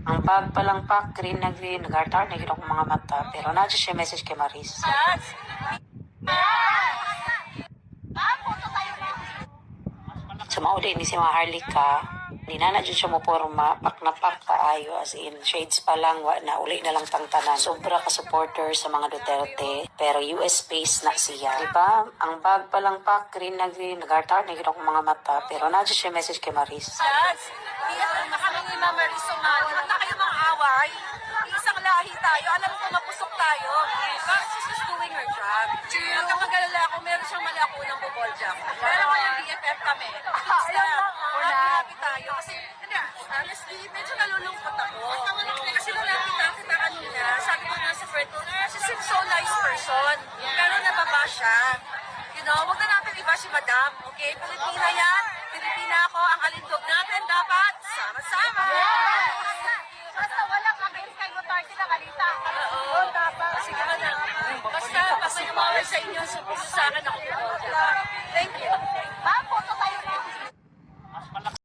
Ang bag palang pak, green na green, nag-artar na yun akong mga mata. Pero na siya message kay Maris. Sumauli ni si mga Harlika. Di na dyan siya mo porma, pak na pak kaayo, as in, shades pa lang, na uli na lang tangtanan. Sobra ka supporter sa mga Duterte, pero US based na siya. Diba? Ang bag palang pak, green na green, nag-artar na yun akong mga mata. Pero na siya message kay Maris. Hindi kami ni Mama Riz sumali. Huwag na kayo mga away. Isang lahi tayo. Alam ko mapusok tayo. But she's just doing her job. Huwag kang mag-alala kung meron siyang mali ako ng buboljak. Pero ngayon BFF kami. Happy tayo. Kasi, honestly, medyo nalulungkot ako. Kasi nung nakita kita kanina, sabi ko na sa friend ko, she seems so nice person. Pero nababa siya. You know, huwag na natin iba si Madam. Okay? Pilipina yan. Pilipina ako. Ang alindog natin dapat sama-sama. Basta walang against kay Duterte na kalita. Oo. Sige ka na. Basta, basta yung mga sa inyo, sa akin ako.